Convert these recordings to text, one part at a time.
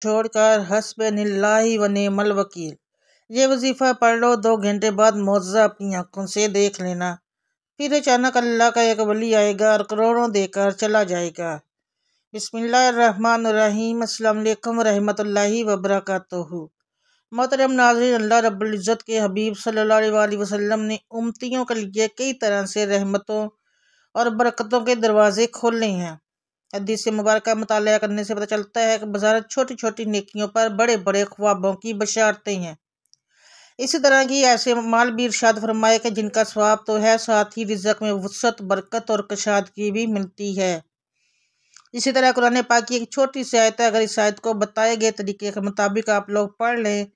छोड़कर हस्बुनाल्लाहि व निअमल वकील। ये वजीफ़ा पढ़ लो, 2 घंटे बाद मुआवजा अपनी आंखों से देख लेना। फिर अचानक अल्लाह का एक वली आएगा और करोड़ों देकर चला जाएगा। बिस्मिल्लाहिर्रहमानिर्रहीम। अस्सलाम वालेकुम रहमतुल्लाहि व बरकातुहू। मोहतरम नाज़रीन, अल्लाह रब्बुल इज़्ज़त के हबीब सल्लल्लाहु अलैहि वसल्लम ने उम्मतियों के लिए कई तरह से रहमतों और बरकतों के दरवाजे खोले हैं। हदीस मुबारक मुताला करने से पता चलता है कि बाज़ार छोटी छोटी नेकियों पर बड़े बड़े ख्वाबों की बशारतें हैं। इसी तरह की ऐसे माल भी इरशाद फरमाए कि जिनका स्वाब तो है, साथ ही रिज़्क़ में वुसअत, बरकत और कशादगी भी मिलती है। इसी तरह कुरान पाक की एक छोटी सी आयत है, अगर इस आयत को बताए गए तरीके के मुताबिक आप लोग पढ़ लें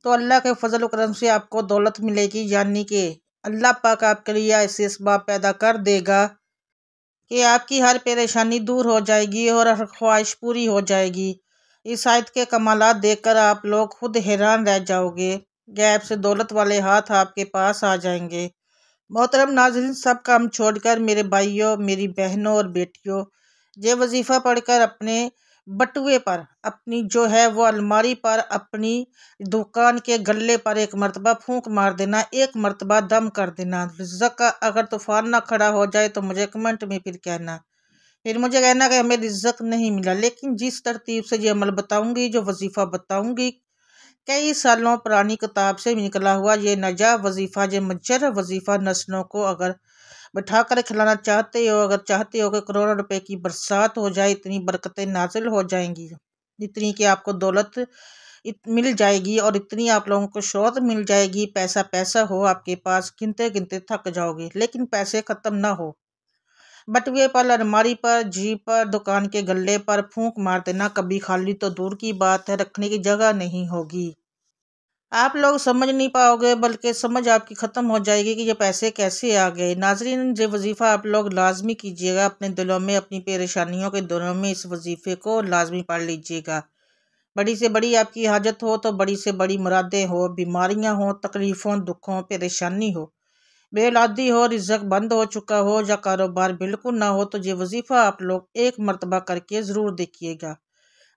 तो अल्लाह के फजल करम से आपको दौलत मिलेगी, यानी कि अल्लाह पाक आपके लिए ऐसे इसबाब पैदा कर देगा कि आपकी हर परेशानी दूर हो जाएगी और हर ख्वाहिश पूरी हो जाएगी। इस आयत के कमालात देखकर आप लोग खुद हैरान रह जाओगे। गैब से दौलत वाले हाथ आपके पास आ जाएंगे। मोहतरम नाज़रीन, सब काम छोड़कर मेरे भाइयों, मेरी बहनों और बेटियों, ये वजीफ़ा पढ़कर अपने बटुए पर, अपनी जो है वो अलमारी पर, अपनी दुकान के गल्ले पर एक मरतबा फूंक मार देना, एक मरतबा दम कर देना। रिज़्क़ का अगर तूफ़ान ना खड़ा हो जाए तो मुझे कमेंट में फिर मुझे कहना कि हमें रिज़्क़ नहीं मिला। लेकिन जिस तरतीब से ये अमल बताऊंगी, जो वजीफ़ा बताऊंगी, कई सालों पुरानी किताब से निकला हुआ ये नजा वजीफ़ा, ये मुजर्रब वजीफ़ा नस्लों को अगर बैठा कर खिलाना चाहते हो, अगर चाहते हो कि करोड़ों रुपए की बरसात हो जाए, इतनी बरकतें नाजिल हो जाएंगी, इतनी कि आपको दौलत मिल जाएगी और इतनी आप लोगों को शोहरत मिल जाएगी, पैसा पैसा हो आपके पास, गिनते गिनते थक जाओगे, लेकिन पैसे ख़त्म ना हो। बटुए पर, अलमारी पर, जीप पर, दुकान के गल्ले पर फूंक मार देना, कभी खाली तो दूर की बात है, रखने की जगह नहीं होगी। आप लोग समझ नहीं पाओगे, बल्कि समझ आपकी ख़त्म हो जाएगी कि ये पैसे कैसे आ गए। नाजरीन, ये वजीफ़ा आप लोग लाजमी कीजिएगा, अपने दिलों में, अपनी परेशानियों के दिनों में इस वजीफ़े को लाजमी पढ़ लीजिएगा। बड़ी से बड़ी आपकी हाजत हो तो बड़ी से बड़ी मुरादें हो, बीमारियां हो, तकलीफ़ों, दुखों, परेशानी हो, बेऔलादी हो, रिज़्क़ बंद हो चुका हो या कारोबार बिल्कुल ना हो, तो ये वजीफ़ा आप लोग एक मरतबा करके ज़रूर देखिएगा।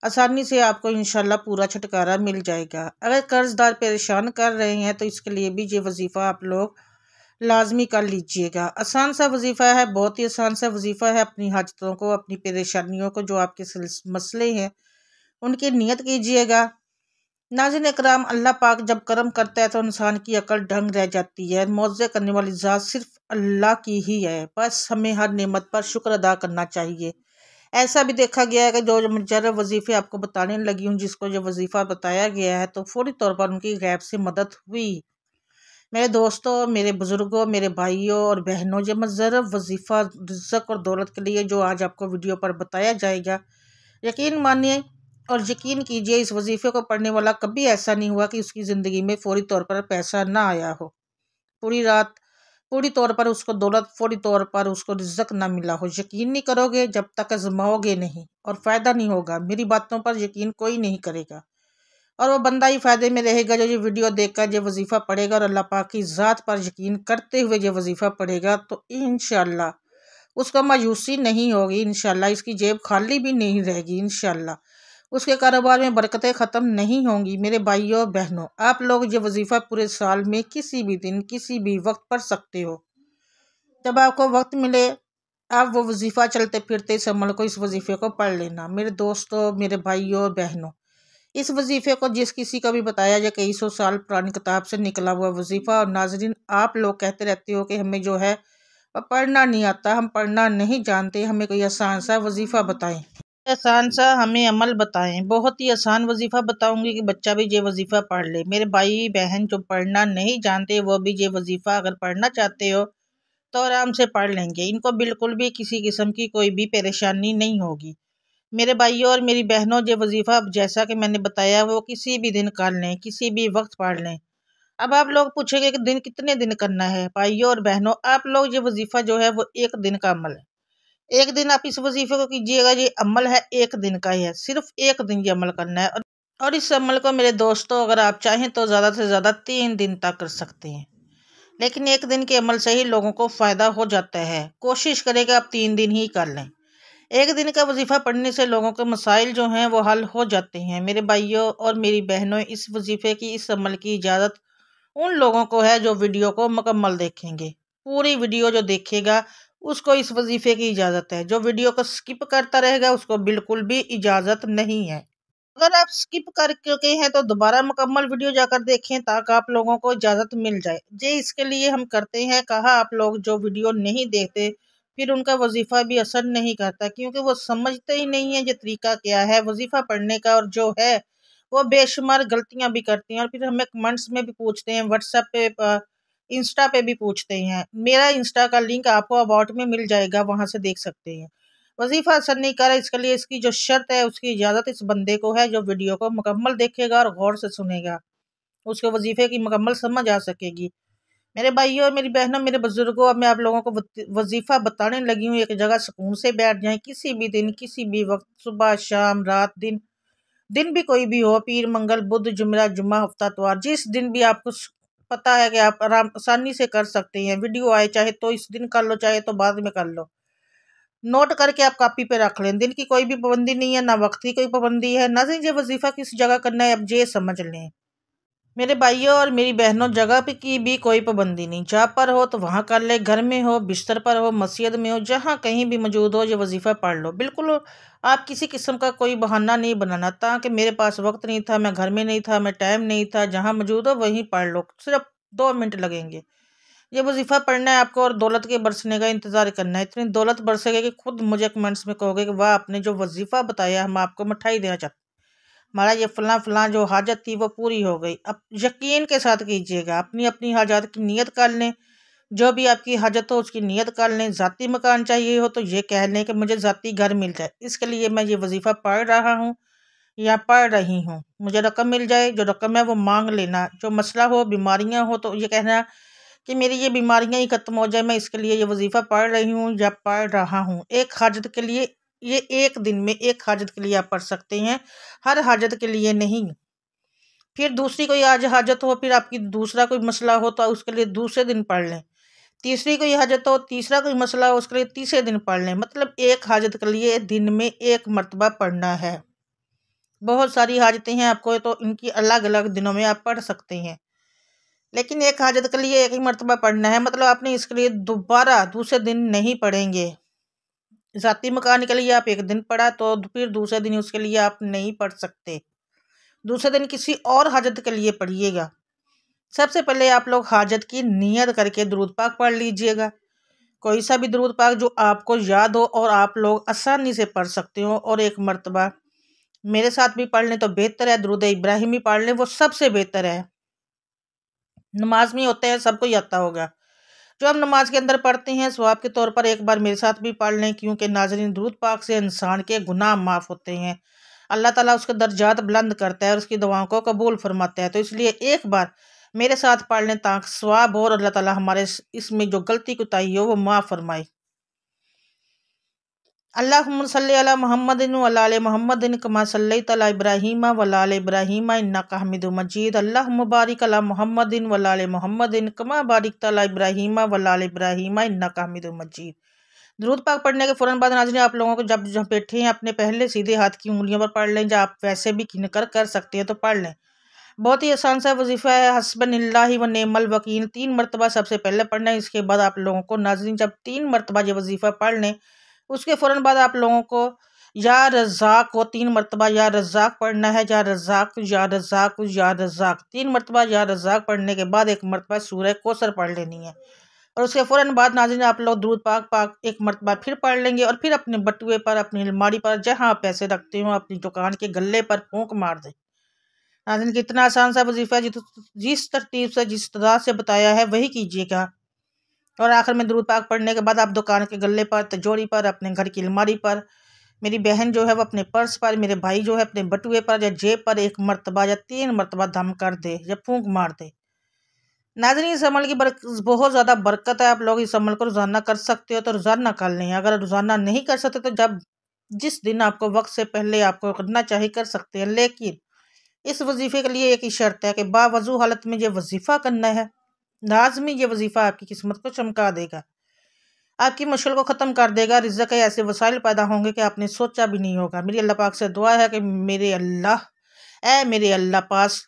आसानी से आपको इंशाल्लाह पूरा छुटकारा मिल जाएगा। अगर कर्जदार परेशान कर रहे हैं तो इसके लिए भी ये वजीफ़ा आप लोग लाजमी कर लीजिएगा। आसान सा वजीफ़ा है, बहुत ही आसान सा वजीफ़ा है। अपनी हाजतों को, अपनी परेशानियों को, जो आपके मसले हैं उनकी नियत कीजिएगा। नाज़रीन इकराम, अल्लाह पाक जब करम करता है तो इंसान की अकल ढंग रह जाती है। मौज़े करने वाली ज़ात सिर्फ अल्लाह की ही है, बस हमें हर नेमत पर शुक्र अदा करना चाहिए। ऐसा भी देखा गया है कि जो मुजर्रब वजीफ़े आपको बताने लगी हूँ, जिसको जो वजीफ़ा बताया गया है, तो फौरी तौर पर उनकी गैब से मदद हुई। मेरे दोस्तों, मेरे बुज़ुर्गों, मेरे भाइयों और बहनों, जो मुजर्रब वजीफ़ा रिज़्क़ और दौलत के लिए जो आज आपको वीडियो पर बताया जाएगा, यकीन मानिए और यकीन कीजिए, इस वजीफ़े को पढ़ने वाला कभी ऐसा नहीं हुआ कि उसकी ज़िंदगी में फौरी तौर पर पैसा ना आया हो, पूरी रात पूरी तौर पर उसको दौलत, फौरी तौर पर उसको रिज़्क़ ना मिला हो। यकीन नहीं करोगे जब तक आज़माओगे नहीं, और फ़ायदा नहीं होगा। मेरी बातों पर यकीन कोई नहीं करेगा, और वो बंदा ही फ़ायदे में रहेगा जो ये वीडियो देखकर ये वजीफ़ा पढ़ेगा और अल्लाह पाक की ज़ात पर यकीन करते हुए ये वजीफ़ा पढ़ेगा, तो इंशाअल्लाह उसको मायूसी नहीं होगी। इंशाअल्लाह इसकी जेब खाली भी नहीं रहेगी। इंशाअल्लाह उसके कारोबार में बरकतें ख़त्म नहीं होंगी। मेरे भाइयों बहनों, आप लोग ये वजीफ़ा पूरे साल में किसी भी दिन, किसी भी वक्त पढ़ सकते हो। जब आपको वक्त मिले, आप वो वजीफ़ा चलते फिरते इस अमल को, इस वजीफ़े को पढ़ लेना। मेरे दोस्तों, मेरे भाइयों बहनों, इस वजीफ़े को जिस किसी को भी बताया जाए, कई सौ साल पुरानी किताब से निकला हुआ वजीफ़ा। और नाजरीन, आप लोग कहते रहते हो कि हमें जो है पढ़ना नहीं आता, हम पढ़ना नहीं जानते, हमें कोई आसान सा वजीफ़ा बताएं, आसान सा हमें अमल बताएं। बहुत ही आसान वजीफ़ा बताऊंगी कि बच्चा भी ये वजीफ़ा पढ़ ले। मेरे भाई बहन जो पढ़ना नहीं जानते, वो भी ये वजीफ़ा अगर पढ़ना चाहते हो तो आराम से पढ़ लेंगे। इनको बिल्कुल भी किसी किस्म की कोई भी परेशानी नहीं होगी। मेरे भाइयों और मेरी बहनों, ये वजीफ़ा जैसा कि मैंने बताया वो किसी भी दिन कर लें, किसी भी वक्त पढ़ लें। अब आप लोग पूछेंगे कि दिन कितने दिन करना है। भाइयों और बहनों, आप लोग ये वजीफ़ा जो है वो एक दिन का अमल है। एक दिन आप इस वजीफ़े को कीजिएगा, ये अमल है एक दिन का ही है, सिर्फ एक दिन ये अमल करना है। और इस अमल को मेरे दोस्तों, अगर आप चाहें तो ज़्यादा से ज़्यादा 3 दिन तक कर सकते हैं, लेकिन एक दिन के अमल से ही लोगों को फ़ायदा हो जाता है। कोशिश करें कि आप 3 दिन ही कर लें। एक दिन का वजीफ़ा पढ़ने से लोगों के मसाइल जो हैं वो हल हो जाते हैं। मेरे भाइयों और मेरी बहनों, इस वजीफ़े की, इस अमल की इजाज़त उन लोगों को है जो वीडियो को मुकम्मल देखेंगे। पूरी वीडियो जो देखेगा उसको इस वजीफ़े की इजाज़त है। जो वीडियो को स्किप करता रहेगा उसको बिल्कुल भी इजाज़त नहीं है। अगर आप स्किप कर चुके हैं तो दोबारा मुकम्मल वीडियो जाकर देखें ताकि आप लोगों को इजाज़त मिल जाए। जी इसके लिए हम करते हैं कहा, आप लोग जो वीडियो नहीं देखते फिर उनका वजीफ़ा भी असर नहीं करता, क्योंकि वो समझते ही नहीं है ये तरीका क्या है वजीफ़ा पढ़ने का, और जो है वो बेशुमार गलतियां भी करते हैं और फिर हमें कमेंट्स में भी पूछते हैं, व्हाट्सएप पे, इंस्टा पे भी पूछते हैं। मेरा इंस्टा का लिंक आपको अबाउट में मिल जाएगा, वहां से देख सकते हैं। वजीफा असर नहीं कर रहा, इसके लिए इसकी जो शर्त है उसकी इजाज़त इस बंदे को है जो वीडियो को मुकम्मल देखेगा और गौर से सुनेगा, उसके वजीफे की मुकम्मल समझ आ सकेगी। मेरे भाइयों और मेरी बहनों, मेरे बुजुर्गों, अब मैं आप लोगों को वजीफा बताने लगी हूँ। एक जगह सुकून से बैठ जाएं, किसी भी दिन, किसी भी वक्त, सुबह शाम रात, दिन दिन भी कोई भी हो, पीर मंगल बुध जुमेरात जुम्मा हफ्ता इतवार, जिस दिन भी आपको पता है कि आप आराम आसानी से कर सकते हैं। वीडियो आए चाहे तो इस दिन कर लो, चाहे तो बाद में कर लो, नोट करके आप कॉपी पे रख लें। दिन की कोई भी पाबंदी नहीं है, ना वक्त की कोई पाबंदी है, ना ही ये वजीफा किस जगह करना है, अब ये समझ लें। मेरे भाइयों और मेरी बहनों, जगह पे की भी कोई पाबंदी नहीं, जहाँ पर हो तो वहाँ कर ले, घर में हो, बिस्तर पर हो, मस्जिद में हो, जहाँ कहीं भी मौजूद हो ये वजीफा पढ़ लो। बिल्कुल आप किसी किस्म का कोई बहाना नहीं बनाना ताकि मेरे पास वक्त नहीं था, मैं घर में नहीं था, मैं टाइम नहीं था, जहाँ मौजूद हो वहीं पढ़ लो, सिर्फ 2 मिनट लगेंगे। ये वजीफा पढ़ना है आपको और दौलत के बरसने का इंतजार करना है। इतनी दौलत बरसेगी कि खुद मुझे कमेंट्स में कहोगे कि वाह, आपने जो वजीफा बताया हम आपको मिठाई देना चाहते, हमारा ये फलां फलां जो हाजत थी वो पूरी हो गई। अब यकीन के साथ कीजिएगा, अपनी अपनी हाजत की नियत कर लें, जो भी आपकी हाजत हो उसकी नियत कर लें। ज़ाती मकान चाहिए हो तो ये कह लें कि मुझे ज़ाती घर मिल जाए, इसके लिए मैं ये वजीफा पढ़ रहा हूँ या पढ़ रही हूँ। मुझे रकम मिल जाए, जो रकम है वो मांग लेना। जो मसला हो, बीमारियाँ हो तो ये कहना कि मेरी ये बीमारियां ही खत्म हो जाए, मैं इसके लिए ये वजीफा पढ़ रही हूँ या पढ़ रहा हूँ। एक हाजत के लिए, ये एक दिन में एक हाजत के लिए आप पढ़ सकते हैं, हर हाजत के लिए नहीं। फिर दूसरी कोई आज हाजत हो, फिर आपकी दूसरा कोई मसला हो तो उसके लिए दूसरे दिन पढ़ लें। तीसरी कोई हाजत हो, तीसरा कोई मसला हो, उसके लिए तीसरे दिन पढ़ लें। मतलब एक हाजत के लिए दिन में एक मरतबा पढ़ना है। बहुत सारी हाजतें हैं आपको, तो इनकी अलग अलग दिनों में आप पढ़ सकते हैं, लेकिन एक हाजत के लिए एक ही मरतबा पढ़ना है। मतलब आपने इसके लिए दोबारा दूसरे दिन नहीं पढ़ेंगे। ज़ाती मकान के लिए आप एक दिन पढ़ा तो फिर दूसरे दिन उसके लिए आप नहीं पढ़ सकते, दूसरे दिन किसी और हाजत के लिए पढ़िएगा। सबसे पहले आप लोग हाजत की नियत करके दुरूद पाक पढ़ लीजिएगा। कोई सा भी दुरूद पाक जो आपको याद हो और आप लोग आसानी से पढ़ सकते हो, और एक मरतबा मेरे साथ भी पढ़ लें तो बेहतर है, दुरूद इब्राहिमी पढ़ लें, वो सबसे बेहतर है। नमाज में होते हैं, सबको ही आता होगा। जो हम नमाज के अंदर पढ़ते हैं सवाब के तौर पर एक बार मेरे साथ भी पढ़ लें, क्योंकि नाज़रीन दुरूद पाक से इंसान के गुनाह माफ़ होते हैं, अल्लाह ताला उसके दर्जात बुलंद करता है और उसकी दुआओं को कबूल फरमाता है। तो इसलिए एक बार मेरे साथ पढ़ लें ताकि सवाब हो और अल्लाह ताला हमारे इसमें जो गलती कोताही हो वो माफ़ फरमाए। अल्लाहुम्मा सल्ली अला मुहम्मदिन व अला आलि मुहम्मदिन कमा सल्लैता अला इब्राहीम व अला आलि इब्राहीम इन्नका हमीदुम मजीद। अल्लाहुम्मा बारिक अला मुहम्मदिन व अला आलि मुहम्मदिन कमा बारिकता अला इब्राहीम व अला आलि इब्राहीम इन्नका हमीदुम मजीद। दुरूद पाक पढ़ने के फ़ौरन बाद नाज़रीन आप लोगों को जब जब बैठे हैं अपने पहले सीधे हाथ की उंगलियों पर पढ़ लें, जब आप वैसे भी गिन कर सकते हैं तो पढ़ लें। बहुत ही आसान सा वजीफ़ा है, हस्बनिल्लाहि व नेमल वकील। 3 मरतबा सबसे पहले पढ़ना है। इसके बाद आप लोगों को नाज़रीन जब 3 मरतबा ये वजीफ़ा पढ़ लें, उसके फ़ौरन बाद आप लोगों को या रज़ाक को 3 मरतबा या रज़ाक पढ़ना है, या रज़ाक या रज़ाक या रज़ाक। 3 मरतबा या रज़ाक पढ़ने के बाद 1 मरतबा सूरह कौसर पढ़ लेनी है, और उसके फ़ौरन बाद नाज़रीन आप लोग दुरूद पाक पाक 1 मरतबा फिर पढ़ लेंगे, और फिर अपने बटुए पर, अपनी अलमारी पर, जहाँ आप पैसे रखते हो, अपनी दुकान के गल्ले पर फूंक मार दें। नाज़रीन कितना आसान सा वजीफ़ा है, जिस तरतीब से जिस तरह से बताया है वही कीजिएगा। और आखिर में दुरूद पाक पढ़ने के बाद आप दुकान के गल्ले पर, तिजोरी पर, अपने घर की अलमारी पर, मेरी बहन जो है वो अपने पर्स पर, मेरे भाई जो है अपने बटुए पर या जेब पर 1 मरतबा या 3 मरतबा दम कर दे या फूंक मार दे। नाज़रीन इस अमल की बहुत ज़्यादा बरकत है। आप लोग इस अमल को रोज़ाना कर सकते हो तो रोज़ाना कर लें। अगर रोज़ाना नहीं कर सकते तो जब जिस दिन आपको वक्त से पहले आपको करना चाहिए कर सकते हैं, लेकिन इस वजीफ़े के लिए एक ही शर्त है कि बावजू हालत में ये वजीफ़ा करना है। लाजमी ये वजीफ़ा आपकी किस्मत को चमका देगा। आपकी मुश्किल को ख़त्म कर देगा। रिज़्क़ के ऐसे वसाइल पैदा होंगे कि आपने सोचा भी नहीं होगा। मेरी अल्लाह पाक से दुआ है कि मेरे अल्लाह पास,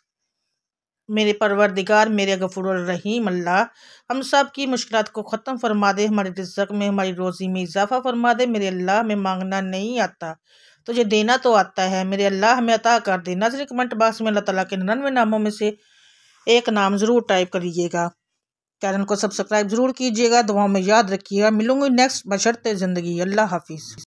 मेरे परवरदिगार, मेरे गफूरुर रहीम अल्लाह हम सब की मुश्किलात को ख़त्म फरमा दे, हमारे रिज़्क़ में, हमारी रोज़ी में इजाफ़ा फरमा दे। मेरे अल्लाह, हमें मांगना नहीं आता, तुझे देना तो आता है। मेरे अल्लाह, हमें अता कर दे। नाज़रीन, कमेंट बॉक्स में अल्लाह ताला के 99 नामों में से एक नाम ज़रूर टाइप करिएगा। चैनल को सब्सक्राइब ज़रूर कीजिएगा। दुआओं में याद रखिएगा। मिलूंगी नेक्स्ट बशर्ते ज़िंदगी। अल्लाह हाफिज़।